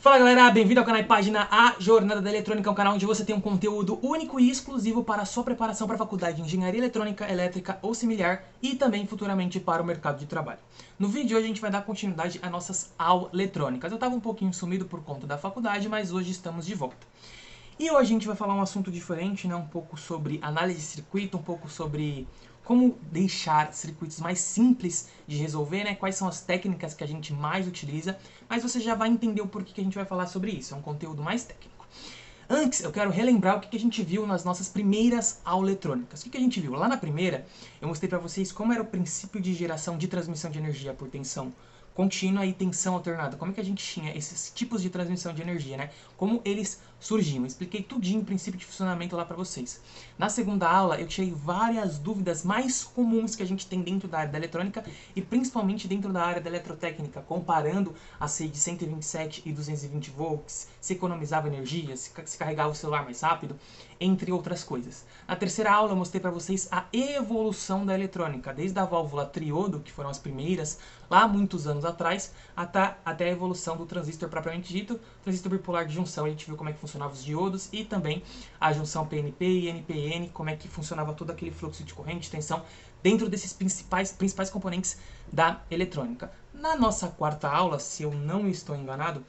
Fala galera, bem-vindo ao canal e página A Jornada da Eletrônica, um canal onde você tem um conteúdo único e exclusivo para a sua preparação para a faculdade de Engenharia Eletrônica, Elétrica ou similar e também futuramente para o mercado de trabalho. No vídeo de hoje a gente vai dar continuidade às nossas aulas eletrônicas. Eu estava um pouquinho sumido por conta da faculdade, mas hoje estamos de volta. E hoje a gente vai falar um assunto diferente, né? Um pouco sobre análise de circuito, um pouco sobre como deixar circuitos mais simples de resolver, né? Quais são as técnicas que a gente mais utiliza, mas você já vai entender o porquê que a gente vai falar sobre isso, é um conteúdo mais técnico. Antes, eu quero relembrar o que a gente viu nas nossas primeiras aulas eletrônicas. O que a gente viu? Lá na primeira, eu mostrei para vocês como era o princípio de geração de transmissão de energia por tensão contínua e tensão alternada. Como é que a gente tinha esses tipos de transmissão de energia, né? Como eles surgiam. Eu expliquei tudinho o princípio de funcionamento lá para vocês. Na segunda aula, eu tirei várias dúvidas mais comuns que a gente tem dentro da área da eletrônica e principalmente dentro da área da eletrotécnica, comparando a C de 127 e 220 volts, se economizava energia, se carregava o celular mais rápido, entre outras coisas. Na terceira aula, eu mostrei para vocês a evolução da eletrônica, desde a válvula triodo, que foram as primeiras, lá muitos anos atrás, até a evolução do transistor propriamente dito, transistor bipolar de junção. A gente viu como é que funcionavam os diodos e também a junção PNP e NPN, como é que funcionava todo aquele fluxo de corrente, tensão, dentro desses principais componentes da eletrônica. Na nossa quarta aula, se eu não estou enganado,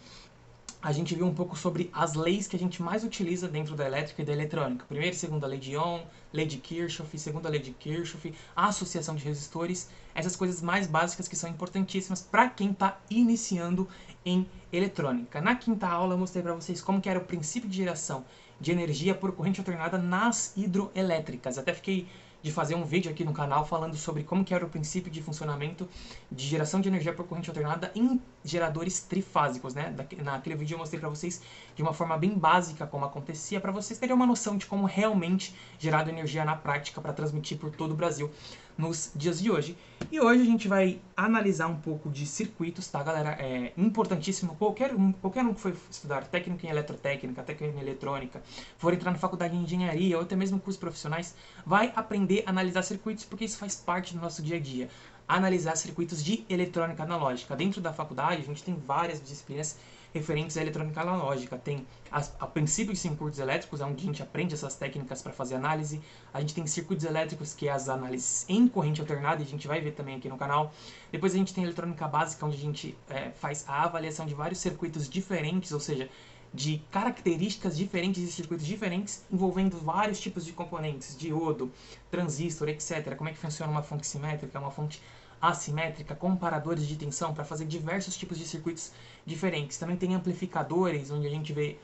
a gente viu um pouco sobre as leis que a gente mais utiliza dentro da elétrica e da eletrônica. Primeira e segunda lei de Ohm, lei de Kirchhoff, segunda lei de Kirchhoff, a associação de resistores, essas coisas mais básicas que são importantíssimas para quem está iniciando em eletrônica. Na quinta aula eu mostrei para vocês como que era o princípio de geração de energia por corrente alternada nas hidroelétricas. Até fiquei de fazer um vídeo aqui no canal falando sobre como que era o princípio de funcionamento de geração de energia por corrente alternada em geradores trifásicos, né? Naquele vídeo eu mostrei para vocês de uma forma bem básica como acontecia, para vocês terem uma noção de como realmente gerar energia na prática para transmitir por todo o Brasil nos dias de hoje. E hoje a gente vai analisar um pouco de circuitos, tá, galera? É importantíssimo, qualquer um que for estudar técnica em eletrotécnica, técnica em eletrônica, for entrar na faculdade de engenharia ou até mesmo cursos profissionais, vai aprender a analisar circuitos, porque isso faz parte do nosso dia a dia. Analisar circuitos de eletrônica analógica. Dentro da faculdade, a gente tem várias disciplinas referentes à eletrônica analógica. Tem a princípio de circuitos elétricos, onde a gente aprende essas técnicas para fazer análise. A gente tem circuitos elétricos, que é as análises em corrente alternada, e a gente vai ver também aqui no canal. Depois a gente tem a eletrônica básica, onde a gente faz a avaliação de vários circuitos diferentes, ou seja, de características diferentes de circuitos diferentes, envolvendo vários tipos de componentes, diodo, transistor, etc. Como é que funciona uma fonte simétrica, uma fonte assimétrica, comparadores de tensão para fazer diversos tipos de circuitos diferentes. Também tem amplificadores, onde a gente vê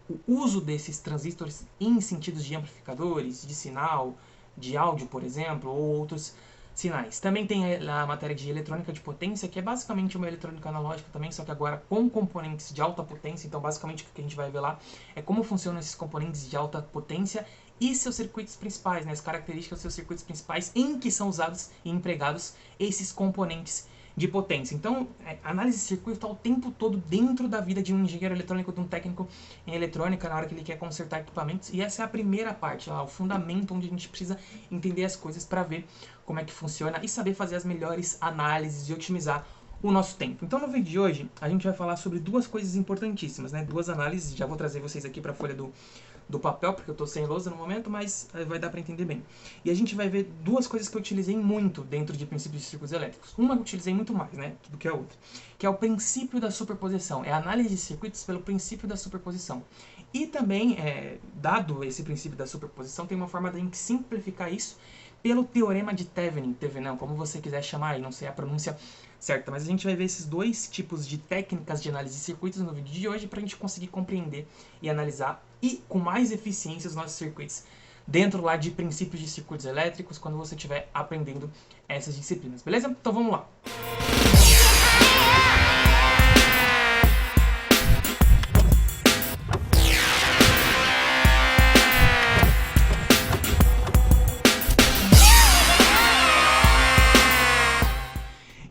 o uso desses transistores em sentidos de amplificadores, de sinal, de áudio, por exemplo, ou outros sinais. Também tem a matéria de eletrônica de potência, que é basicamente uma eletrônica analógica também, só que agora com componentes de alta potência. Então basicamente o que a gente vai ver lá é como funcionam esses componentes de alta potência e seus circuitos principais, né, as características dos seus circuitos principais em que são usados e empregados esses componentes de potência. Então, análise de circuito está o tempo todo dentro da vida de um engenheiro eletrônico, de um técnico em eletrônica, na hora que ele quer consertar equipamentos. E essa é a primeira parte, o fundamento, onde a gente precisa entender as coisas para ver como é que funciona e saber fazer as melhores análises e otimizar o nosso tempo. Então, no vídeo de hoje, a gente vai falar sobre duas coisas importantíssimas, né? Duas análises. Já vou trazer vocês aqui para a folha do papel, porque eu estou sem lousa no momento, mas vai dar para entender bem. E a gente vai ver duas coisas que eu utilizei muito dentro de princípios de circuitos elétricos. Uma eu utilizei muito mais, né, do que a outra, que é o princípio da superposição. É a análise de circuitos pelo princípio da superposição. E também, dado esse princípio da superposição, tem uma forma de a gente simplificar isso pelo teorema de Thevenin, como você quiser chamar aí, não sei a pronúncia certa, mas a gente vai ver esses dois tipos de técnicas de análise de circuitos no vídeo de hoje para a gente conseguir compreender e analisar e com mais eficiência os nossos circuitos dentro lá de princípios de circuitos elétricos quando você estiver aprendendo essas disciplinas, beleza? Então vamos lá!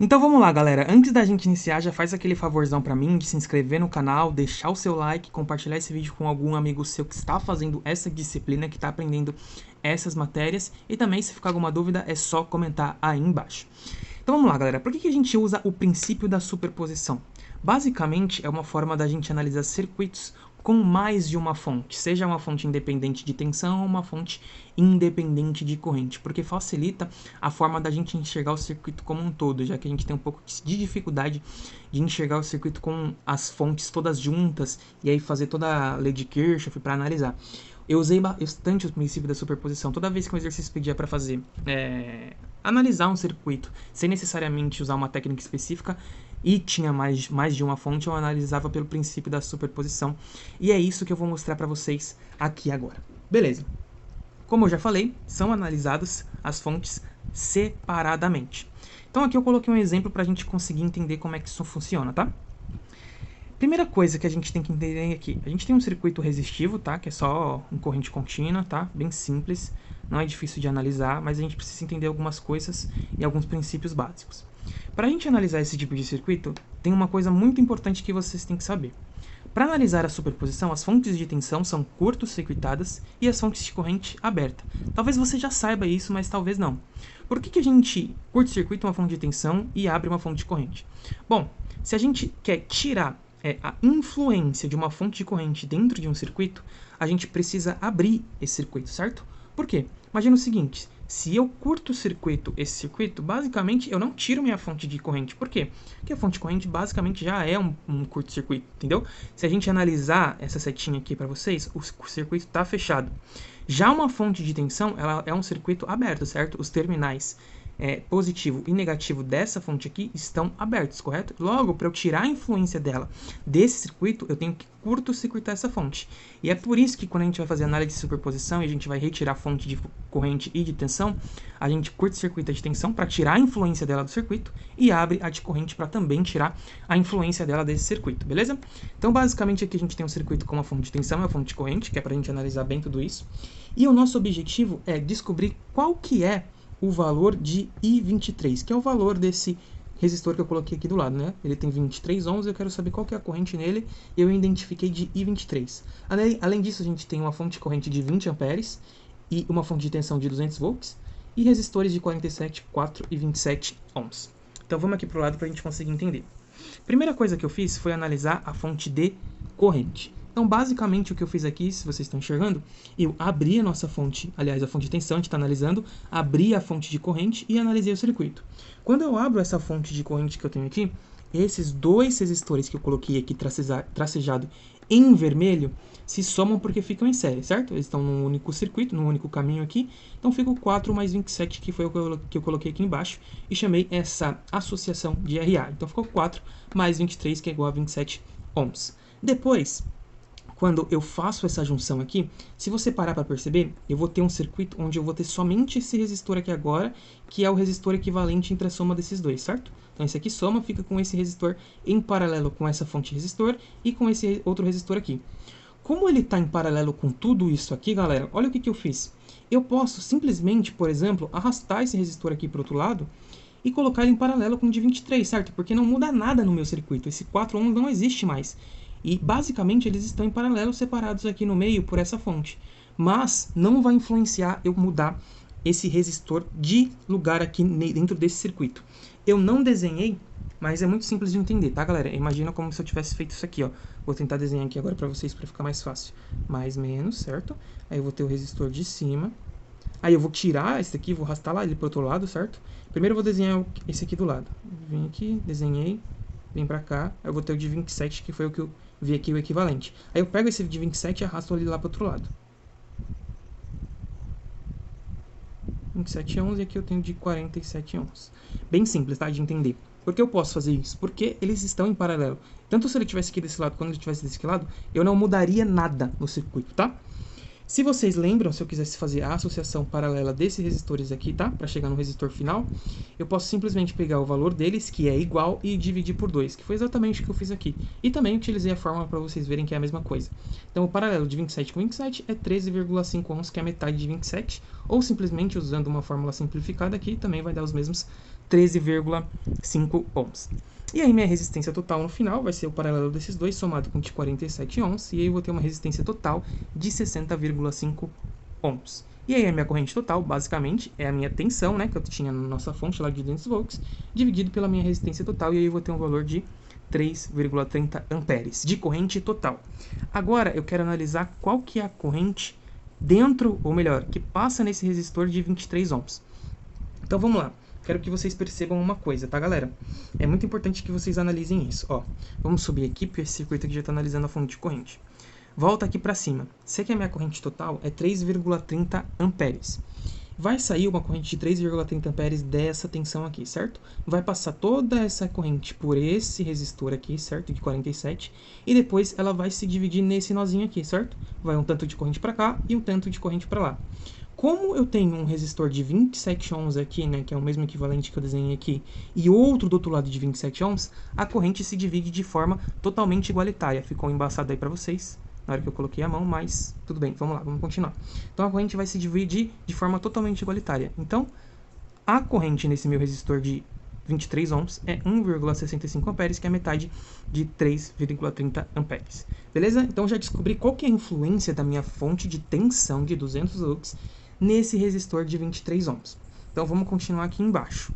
Então vamos lá, galera. Antes da gente iniciar, já faz aquele favorzão pra mim de se inscrever no canal, deixar o seu like, compartilhar esse vídeo com algum amigo seu que está fazendo essa disciplina, que está aprendendo essas matérias. E também, se ficar alguma dúvida, é só comentar aí embaixo. Então vamos lá, galera. Por que a gente usa o princípio da superposição? Basicamente, é uma forma da gente analisar circuitos com mais de uma fonte, seja uma fonte independente de tensão ou uma fonte independente de corrente, porque facilita a forma da gente enxergar o circuito como um todo, já que a gente tem um pouco de dificuldade de enxergar o circuito com as fontes todas juntas e aí fazer toda a lei de Kirchhoff para analisar. Eu usei bastante o princípio da superposição. Toda vez que um exercício pedia para fazer analisar um circuito sem necessariamente usar uma técnica específica e tinha mais de uma fonte, eu analisava pelo princípio da superposição. E é isso que eu vou mostrar para vocês aqui agora. Beleza. Como eu já falei, são analisadas as fontes separadamente. Então aqui eu coloquei um exemplo para a gente conseguir entender como é que isso funciona, tá? Primeira coisa que a gente tem que entender aqui, a gente tem um circuito resistivo, tá? Que é só uma corrente contínua, tá? Bem simples, não é difícil de analisar, mas a gente precisa entender algumas coisas e alguns princípios básicos. Para a gente analisar esse tipo de circuito, tem uma coisa muito importante que vocês têm que saber. Para analisar a superposição, as fontes de tensão são curto-circuitadas e as fontes de corrente aberta. Talvez você já saiba isso, mas talvez não. Por que a gente curto-circuita uma fonte de tensão e abre uma fonte de corrente? Bom, se a gente quer tirar a influência de uma fonte de corrente dentro de um circuito, a gente precisa abrir esse circuito, certo? Por quê? Imagina o seguinte, se eu curto-circuito esse circuito, basicamente eu não tiro minha fonte de corrente. Por quê? Porque a fonte de corrente basicamente já é um curto-circuito, entendeu? Se a gente analisar essa setinha aqui para vocês, o circuito está fechado. Já uma fonte de tensão, ela é um circuito aberto, certo? Os terminais positivo e negativo dessa fonte aqui estão abertos, correto? Logo, para eu tirar a influência dela desse circuito, eu tenho que curto-circuitar essa fonte. E é por isso que quando a gente vai fazer análise de superposição e a gente vai retirar a fonte de corrente e de tensão, a gente curto-circuita de tensão para tirar a influência dela do circuito e abre a de corrente para também tirar a influência dela desse circuito, beleza? Então, basicamente, aqui a gente tem um circuito com uma fonte de tensão e uma fonte de corrente, que é para a gente analisar bem tudo isso. E o nosso objetivo é descobrir qual que é o valor de I23, que é o valor desse resistor que eu coloquei aqui do lado, né? Ele tem 23 ohms, eu quero saber qual que é a corrente nele, eu identifiquei de I23. Além disso, a gente tem uma fonte de corrente de 20 amperes e uma fonte de tensão de 200 volts e resistores de 47, 4 e 27 ohms. Então vamos aqui para o lado para a gente conseguir entender. Primeira coisa que eu fiz foi analisar a fonte de corrente. Então, basicamente, o que eu fiz aqui, se vocês estão enxergando, eu abri a nossa fonte, aliás, a fonte de tensão, a gente está analisando, abri a fonte de corrente e analisei o circuito. Quando eu abro essa fonte de corrente que eu tenho aqui, esses dois resistores que eu coloquei aqui tracejado em vermelho, se somam porque ficam em série, certo? Eles estão num único circuito, num único caminho aqui, então fica o 4 mais 27, que foi o que eu coloquei aqui embaixo, e chamei essa associação de RA. Então, ficou 4 mais 23, que é igual a 27 ohms. Depois, quando eu faço essa junção aqui, se você parar para perceber, eu vou ter um circuito onde eu vou ter somente esse resistor aqui agora, que é o resistor equivalente entre a soma desses dois, certo? Então esse aqui soma, fica com esse resistor em paralelo com essa fonte resistor e com esse outro resistor aqui. Como ele está em paralelo com tudo isso aqui, galera, olha o que eu fiz. Eu posso simplesmente, por exemplo, arrastar esse resistor aqui para o outro lado e colocar ele em paralelo com o de 23, certo? Porque não muda nada no meu circuito, esse 4 ohms não existe mais. E basicamente eles estão em paralelo, separados aqui no meio por essa fonte. Mas não vai influenciar eu mudar esse resistor de lugar aqui dentro desse circuito. Eu não desenhei, mas é muito simples de entender, tá, galera? Imagina como se eu tivesse feito isso aqui, ó. Vou tentar desenhar aqui agora para vocês para ficar mais fácil. Mais, menos, certo? Aí eu vou ter o resistor de cima. Aí eu vou tirar esse aqui, vou arrastar lá ele para o outro lado, certo? Primeiro eu vou desenhar esse aqui do lado. Vem aqui, desenhei, vem para cá. Aí eu vou ter o de 27, que foi o que eu vi aqui o equivalente. Aí eu pego esse de 27 e arrasto ele lá para o outro lado. 27 ohms e aqui eu tenho de 47 ohms. Bem simples, tá? De entender. Por que eu posso fazer isso? Porque eles estão em paralelo. Tanto se ele tivesse aqui desse lado quanto ele tivesse desse lado, eu não mudaria nada no circuito, tá? Se vocês lembram, se eu quisesse fazer a associação paralela desses resistores aqui, tá? Para chegar no resistor final, eu posso simplesmente pegar o valor deles, que é igual, e dividir por 2, que foi exatamente o que eu fiz aqui. E também utilizei a fórmula para vocês verem que é a mesma coisa. Então, o paralelo de 27 com 27 é 13,5 ohms, que é a metade de 27, ou simplesmente usando uma fórmula simplificada aqui, também vai dar os mesmos 13,5 ohms. E aí minha resistência total no final vai ser o paralelo desses dois somado com de 47 ohms, e aí eu vou ter uma resistência total de 60,5 ohms. E aí a minha corrente total, basicamente, é a minha tensão, né, que eu tinha na nossa fonte lá de 200 volts, dividido pela minha resistência total, e aí eu vou ter um valor de 3,30 amperes de corrente total. Agora eu quero analisar qual que é a corrente dentro, ou melhor, que passa nesse resistor de 23 ohms. Então vamos lá. Quero que vocês percebam uma coisa, tá, galera? É muito importante que vocês analisem isso. Ó, vamos subir aqui, porque esse circuito aqui já está analisando a fonte de corrente. Volta aqui para cima. Sei que a minha corrente total é 3,30 amperes. Vai sair uma corrente de 3,30 amperes dessa tensão aqui, certo? Vai passar toda essa corrente por esse resistor aqui, certo? De 47. E depois ela vai se dividir nesse nozinho aqui, certo? Vai um tanto de corrente para cá e um tanto de corrente para lá. Como eu tenho um resistor de 27 ohms aqui, né, que é o mesmo equivalente que eu desenhei aqui, e outro do outro lado de 27 ohms, a corrente se divide de forma totalmente igualitária. Ficou embaçado aí para vocês, na hora que eu coloquei a mão, mas tudo bem, vamos lá, vamos continuar. Então a corrente vai se dividir de forma totalmente igualitária. Então, a corrente nesse meu resistor de 23 ohms é 1,65 amperes, que é a metade de 3,30 amperes. Beleza? Então já descobri qual que é a influência da minha fonte de tensão de 200 lux nesse resistor de 23 ohms. Então vamos continuar aqui embaixo.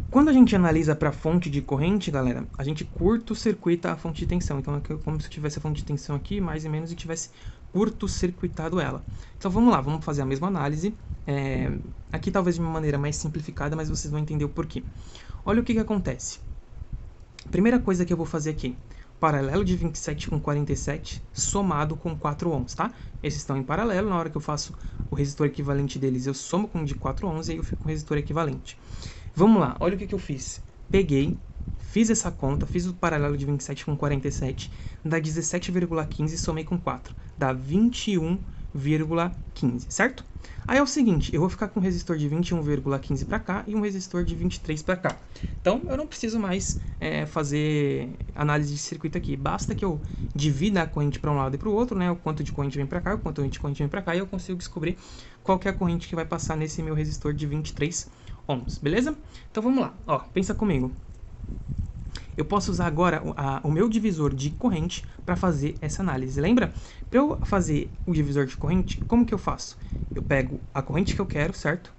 Quando a gente analisa para a fonte de corrente, galera, a gente curto-circuita a fonte de tensão. Então é como se eu tivesse a fonte de tensão aqui, mais ou menos, e tivesse curto-circuitado ela. Então vamos lá, vamos fazer a mesma análise. Aqui talvez de uma maneira mais simplificada, mas vocês vão entender o porquê. Olha o que acontece. Primeira coisa que eu vou fazer aqui. Paralelo de 27 com 47 somado com 4 ohms, tá? Esses estão em paralelo, na hora que eu faço o resistor equivalente deles, eu somo com o de 4 ohms e aí eu fico com o resistor equivalente. Vamos lá, olha o que eu fiz. Peguei, fiz essa conta, fiz o paralelo de 27 com 47, dá 17,15 e somei com 4, dá 21,15, certo? Aí é o seguinte, eu vou ficar com um resistor de 21,15 para cá e um resistor de 23 para cá. Então, eu não preciso mais fazer análise de circuito aqui. Basta que eu divida a corrente para um lado e para o outro, né? O quanto de corrente vem para cá, o quanto de corrente vem para cá, e eu consigo descobrir qual que é a corrente que vai passar nesse meu resistor de 23 ohms, beleza? Então, vamos lá. Ó, pensa comigo. Eu posso usar agora o meu divisor de corrente para fazer essa análise. Lembra? Para eu fazer o divisor de corrente, como que eu faço? Eu pego a corrente que eu quero, certo?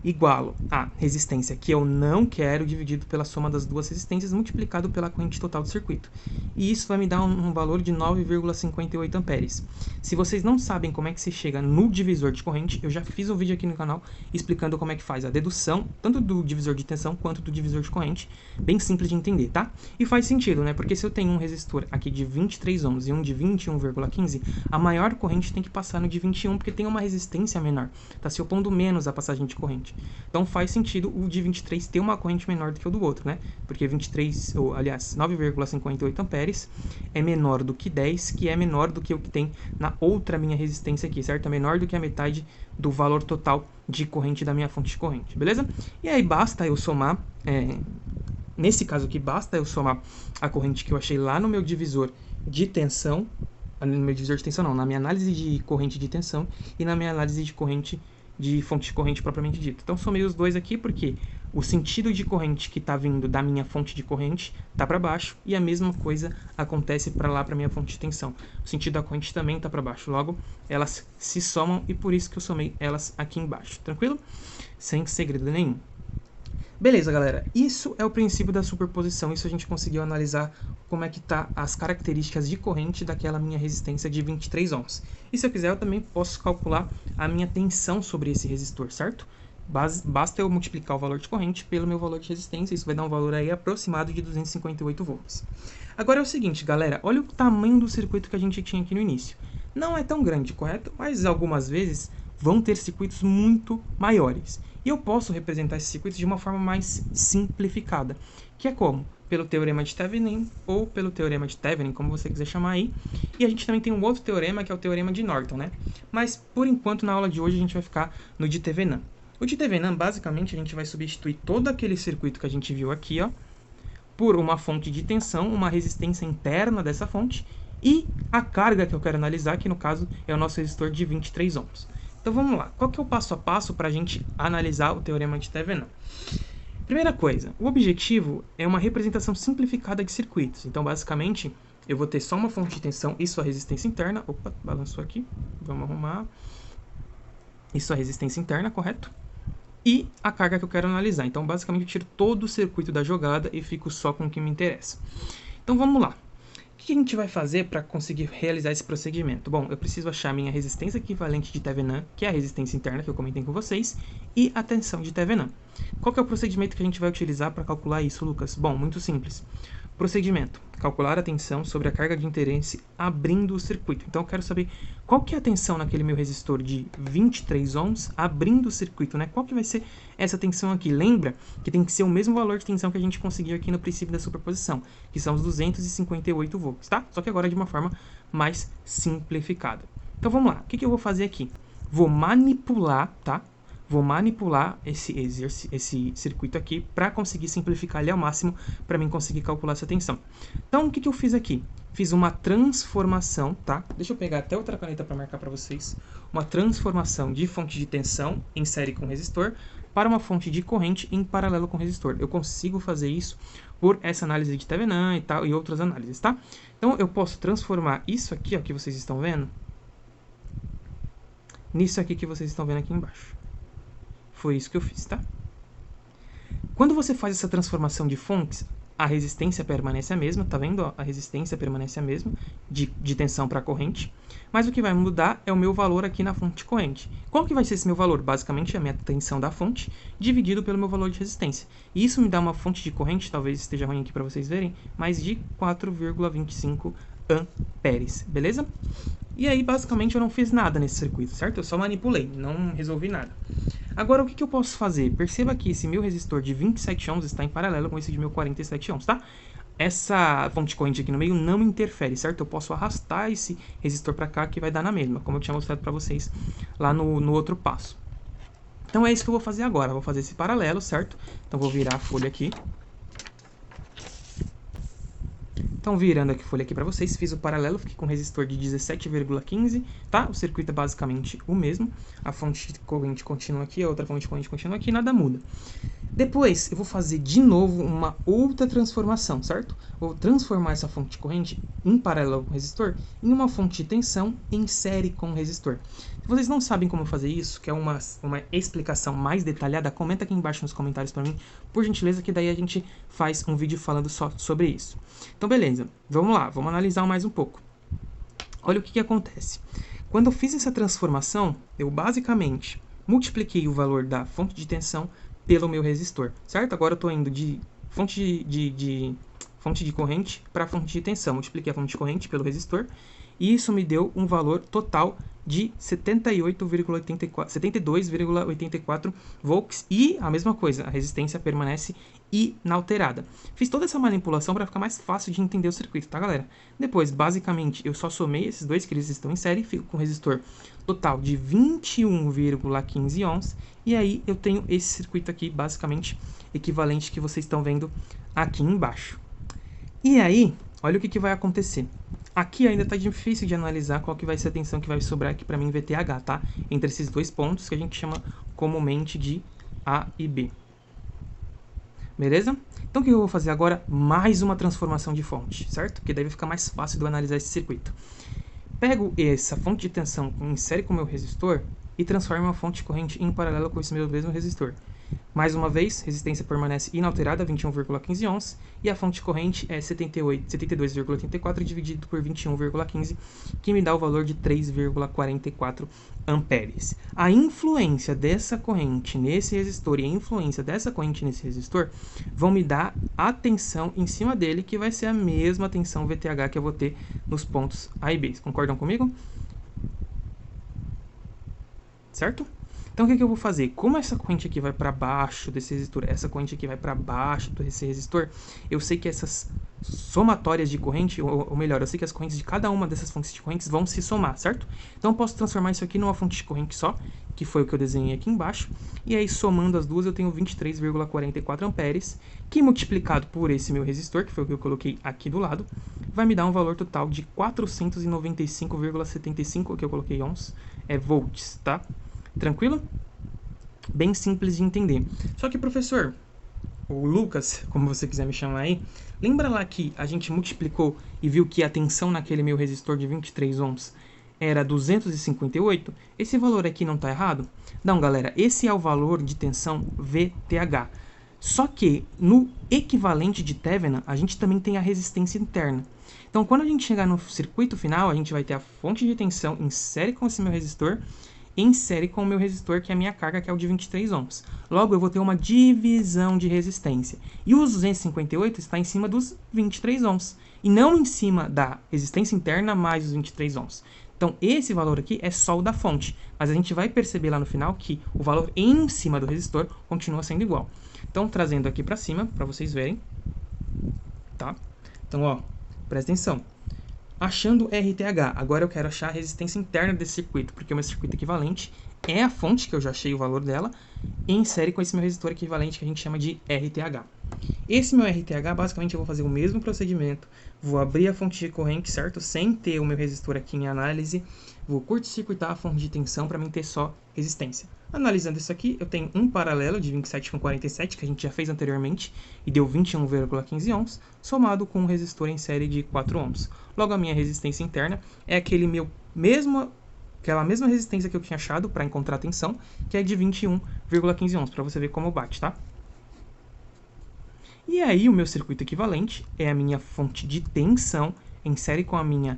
Igualo a resistência que eu não quero dividido pela soma das duas resistências multiplicado pela corrente total do circuito. E isso vai me dar um valor de 9,58 amperes. Se vocês não sabem como é que se chega no divisor de corrente, eu já fiz um vídeo aqui no canal explicando como é que faz a dedução, tanto do divisor de tensão quanto do divisor de corrente. Bem simples de entender, tá? E faz sentido, né? Porque se eu tenho um resistor aqui de 23 ohms e um de 21,15, a maior corrente tem que passar no de 21, porque tem uma resistência menor. Está se opondo menos à passagem de corrente. Então faz sentido o de 23 ter uma corrente menor do que o do outro, né? Porque 23, ou aliás, 9,58 amperes é menor do que 10, que é menor do que o que tem na outra minha resistência aqui, certo? É menor do que a metade do valor total de corrente da minha fonte de corrente, beleza? E aí basta eu somar, nesse caso aqui, basta eu somar a corrente que eu achei lá no meu divisor de tensão, no meu divisor de tensão não, na minha análise de corrente de tensão e na minha análise de corrente de fonte de corrente propriamente dita. Então somei os dois aqui porque o sentido de corrente que está vindo da minha fonte de corrente está para baixo e a mesma coisa acontece para lá, para minha fonte de tensão. O sentido da corrente também está para baixo, logo elas se somam e por isso que eu somei elas aqui embaixo, tranquilo? Sem segredo nenhum. Beleza, galera, isso é o princípio da superposição, isso a gente conseguiu analisar como é que tá as características de corrente daquela minha resistência de 23 ohms. E se eu quiser, eu também posso calcular a minha tensão sobre esse resistor, certo? Basta eu multiplicar o valor de corrente pelo meu valor de resistência, isso vai dar um valor aí aproximado de 258 volts. Agora é o seguinte, galera, olha o tamanho do circuito que a gente tinha aqui no início. Não é tão grande, correto? Mas algumas vezes vão ter circuitos muito maiores. E eu posso representar esses circuitos de uma forma mais simplificada, que é como? Pelo teorema de Thevenin ou pelo teorema de Thevenin, como você quiser chamar aí. E a gente também tem um outro teorema, que é o teorema de Norton, né? Mas, por enquanto, na aula de hoje, a gente vai ficar no de Thevenin. O de Thevenin, basicamente, a gente vai substituir todo aquele circuito que a gente viu aqui, ó, por uma fonte de tensão, uma resistência interna dessa fonte, e a carga que eu quero analisar, que no caso é o nosso resistor de 23 ohms. Então vamos lá, qual que é o passo a passo para a gente analisar o teorema de Thevenin? Primeira coisa, o objetivo é uma representação simplificada de circuitos. Então basicamente eu vou ter só uma fonte de tensão e sua resistência interna. Opa, balançou aqui, vamos arrumar. E sua resistência interna, correto? e a carga que eu quero analisar. Então, basicamente, eu tiro todo o circuito da jogada e fico só com o que me interessa. Então, vamos lá. O que a gente vai fazer para conseguir realizar esse procedimento? Bom, eu preciso achar a minha resistência equivalente de Thevenin, que é a resistência interna que eu comentei com vocês, e a tensão de Thevenin. Qual que é o procedimento que a gente vai utilizar para calcular isso, Lucas? Bom, muito simples. Procedimento: calcular a tensão sobre a carga de interesse abrindo o circuito. Então, eu quero saber qual que é a tensão naquele meu resistor de 23 ohms abrindo o circuito, né? Qual que vai ser essa tensão aqui? Lembra que tem que ser o mesmo valor de tensão que a gente conseguiu aqui no princípio da superposição, que são os 258 volts, tá? Só que agora de uma forma mais simplificada. Então, vamos lá. O que eu vou fazer aqui? Vou manipular, tá? Vou manipular esse circuito aqui para conseguir simplificar ele ao máximo para mim conseguir calcular essa tensão. Então, o que eu fiz aqui? Fiz uma transformação, tá? Deixa eu pegar até outra caneta para marcar para vocês. Uma transformação de fonte de tensão em série com resistor para uma fonte de corrente em paralelo com resistor. Eu consigo fazer isso por essa análise de Thevenin e tal e outras análises, tá? Então, eu posso transformar isso aqui, ó, que vocês estão vendo, nisso aqui que vocês estão vendo aqui embaixo. Foi isso que eu fiz, tá? Quando você faz essa transformação de fontes, a resistência permanece a mesma, tá vendo? Ó, a resistência permanece a mesma, de tensão para corrente, mas o que vai mudar é o meu valor aqui na fonte corrente. Qual que vai ser esse meu valor? Basicamente, a minha tensão da fonte dividido pelo meu valor de resistência. E isso me dá uma fonte de corrente, talvez esteja ruim aqui para vocês verem, mas de 4,25 amperes, beleza? E aí, basicamente, eu não fiz nada nesse circuito, certo? Eu só manipulei, não resolvi nada. Agora, o que eu posso fazer? Perceba que esse meu resistor de 27 ohms está em paralelo com esse de meu 47 ohms, tá? Essa fonte de corrente aqui no meio não interfere, certo? Eu posso arrastar esse resistor para cá que vai dar na mesma, como eu tinha mostrado para vocês lá no outro passo. Então, é isso que eu vou fazer agora. Eu vou fazer esse paralelo, certo? Então, vou virar a folha aqui. Então, virando aqui a folha aqui para vocês, fiz o paralelo, fiquei com um resistor de 17,15, tá? O circuito é basicamente o mesmo. A fonte de corrente continua aqui, a outra fonte de corrente continua aqui, nada muda. Depois, eu vou fazer de novo uma outra transformação, certo? Vou transformar essa fonte de corrente em paralelo com o resistor em uma fonte de tensão em série com o resistor. Se vocês não sabem como fazer isso, que é uma explicação mais detalhada, comenta aqui embaixo nos comentários para mim, por gentileza, que daí a gente faz um vídeo falando só sobre isso. Então, beleza. Vamos lá, vamos analisar mais um pouco. Olha o que acontece. Quando eu fiz essa transformação, eu basicamente multipliquei o valor da fonte de tensão pelo meu resistor, certo? Agora eu estou indo de fonte de corrente para fonte de tensão. Multipliquei a fonte de corrente pelo resistor e isso me deu um valor total de 72,84 volts e a mesma coisa, a resistência permanece inalterada. Fiz toda essa manipulação para ficar mais fácil de entender o circuito, tá, galera? Depois, basicamente, eu só somei esses dois que eles estão em série, fico com um resistor total de 21,15 ohms e aí eu tenho esse circuito aqui, basicamente, equivalente que vocês estão vendo aqui embaixo. E aí, olha o que vai acontecer. Aqui ainda está difícil de analisar qual que vai ser a tensão que vai sobrar aqui para mim VTH, tá? Entre esses dois pontos que a gente chama comumente de A e B. Beleza? Então o que eu vou fazer agora? Mais uma transformação de fonte, certo? Porque daí vai ficar mais fácil de eu analisar esse circuito. Pego essa fonte de tensão em série com o meu resistor e transformo uma fonte de corrente em paralelo com esse meu mesmo resistor. Mais uma vez, resistência permanece inalterada, 21,15 ohms, e a fonte de corrente é 72,84 dividido por 21,15, que me dá o valor de 3,44 amperes. A influência dessa corrente nesse resistor e a influência dessa corrente nesse resistor vão me dar a tensão em cima dele, que vai ser a mesma tensão VTH que eu vou ter nos pontos A e B. Concordam comigo? Certo? Então, o que eu vou fazer? Como essa corrente aqui vai para baixo desse resistor, essa corrente aqui vai para baixo desse resistor, eu sei que essas somatórias de corrente, ou melhor, eu sei que as correntes de cada uma dessas fontes de correntes vão se somar, certo? Então, eu posso transformar isso aqui numa fonte de corrente só, que foi o que eu desenhei aqui embaixo, e aí, somando as duas, eu tenho 23,44 amperes, que multiplicado por esse meu resistor, que foi o que eu coloquei aqui do lado, vai me dar um valor total de 495,75, que eu coloquei ohms, volts, tá? Tranquilo? Bem simples de entender. Só que, professor, ou Lucas, como você quiser me chamar aí, lembra lá que a gente multiplicou e viu que a tensão naquele meu resistor de 23 ohms era 258, esse valor aqui não está errado? Não, galera, esse é o valor de tensão VTH. Só que no equivalente de Thevenin, a gente também tem a resistência interna. Então, quando a gente chegar no circuito final, a gente vai ter a fonte de tensão em série com esse meu resistor, em série com o meu resistor, que é a minha carga, que é o de 23 ohms. Logo, eu vou ter uma divisão de resistência. E os 258 está em cima dos 23 ohms, e não em cima da resistência interna mais os 23 ohms. Então, esse valor aqui é só o da fonte, mas a gente vai perceber lá no final que o valor em cima do resistor continua sendo igual. Então, trazendo aqui para cima, para vocês verem, tá? Então, ó, presta atenção. Achando RTH, agora eu quero achar a resistência interna desse circuito, porque o meu circuito equivalente é a fonte, que eu já achei o valor dela, em série com esse meu resistor equivalente, que a gente chama de RTH. Esse meu RTH, basicamente, eu vou fazer o mesmo procedimento, vou abrir a fonte de corrente, certo? Sem ter o meu resistor aqui em análise, vou curto-circuitar a fonte de tensão para mim ter só resistência. Analisando isso aqui, eu tenho um paralelo de 27,47, que a gente já fez anteriormente, e deu 21,15 ohms, somado com um resistor em série de 4 ohms. Logo, a minha resistência interna é aquela mesma resistência que eu tinha achado para encontrar a tensão, que é de 21,15 ohms, para você ver como bate, tá? E aí, o meu circuito equivalente é a minha fonte de tensão em série com a minha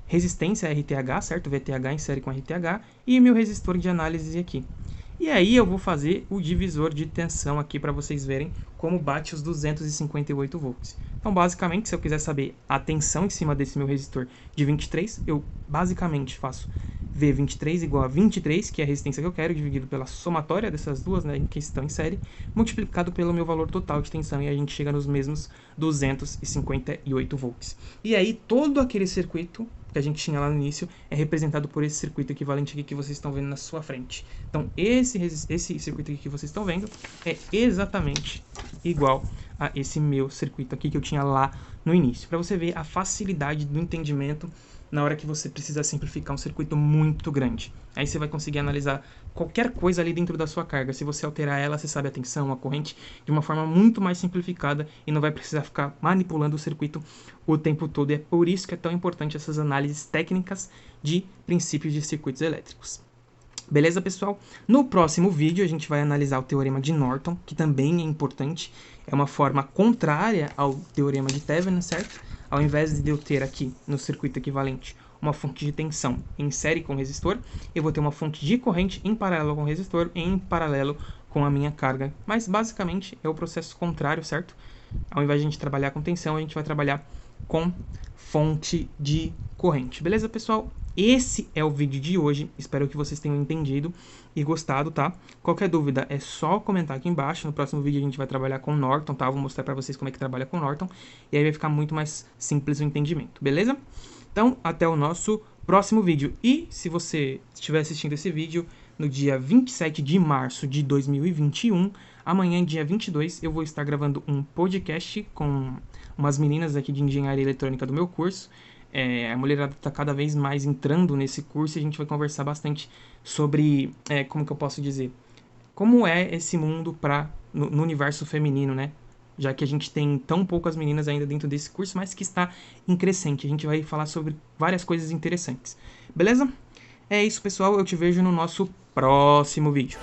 resistência RTH, certo? VTH em série com RTH, e meu resistor de análise aqui. E aí eu vou fazer o divisor de tensão aqui para vocês verem como bate os 258 volts. Então, basicamente, se eu quiser saber a tensão em cima desse meu resistor de 23, eu basicamente faço V23 igual a 23, que é a resistência que eu quero, dividido pela somatória dessas duas, né, que estão em série, multiplicado pelo meu valor total de tensão, e a gente chega nos mesmos 258 volts. E aí, todo aquele circuito que a gente tinha lá no início é representado por esse circuito equivalente aqui que vocês estão vendo na sua frente. Então, esse circuito aqui que vocês estão vendo é exatamente igual a esse meu circuito aqui que eu tinha lá no início. Para você ver a facilidade do entendimento na hora que você precisa simplificar um circuito muito grande. Aí você vai conseguir analisar qualquer coisa ali dentro da sua carga. Se você alterar ela, você sabe a tensão, a corrente, de uma forma muito mais simplificada e não vai precisar ficar manipulando o circuito o tempo todo. E é por isso que é tão importante essas análises técnicas de princípios de circuitos elétricos. Beleza, pessoal? No próximo vídeo a gente vai analisar o teorema de Norton, que também é importante. É uma forma contrária ao teorema de Thevenin, certo? Ao invés de eu ter aqui no circuito equivalente uma fonte de tensão em série com o resistor, eu vou ter uma fonte de corrente em paralelo com o resistor e em paralelo com a minha carga. Mas basicamente é o processo contrário, certo? Ao invés de a gente trabalhar com tensão, a gente vai trabalhar com fonte de corrente. Beleza, pessoal? Esse é o vídeo de hoje, espero que vocês tenham entendido e gostado, tá? Qualquer dúvida é só comentar aqui embaixo. No próximo vídeo a gente vai trabalhar com Norton, tá? Eu vou mostrar pra vocês como é que trabalha com Norton e aí vai ficar muito mais simples o entendimento, beleza? Então, até o nosso próximo vídeo. E se você estiver assistindo esse vídeo no dia 27 de março de 2021, amanhã, dia 22, eu vou estar gravando um podcast com umas meninas aqui de engenharia eletrônica do meu curso. A mulherada está cada vez mais entrando nesse curso e a gente vai conversar bastante sobre, como que eu posso dizer, como é esse mundo no universo feminino, né? Já que a gente tem tão poucas meninas ainda dentro desse curso, mas que está em crescente. A gente vai falar sobre várias coisas interessantes. Beleza? É isso, pessoal. Eu te vejo no nosso próximo vídeo.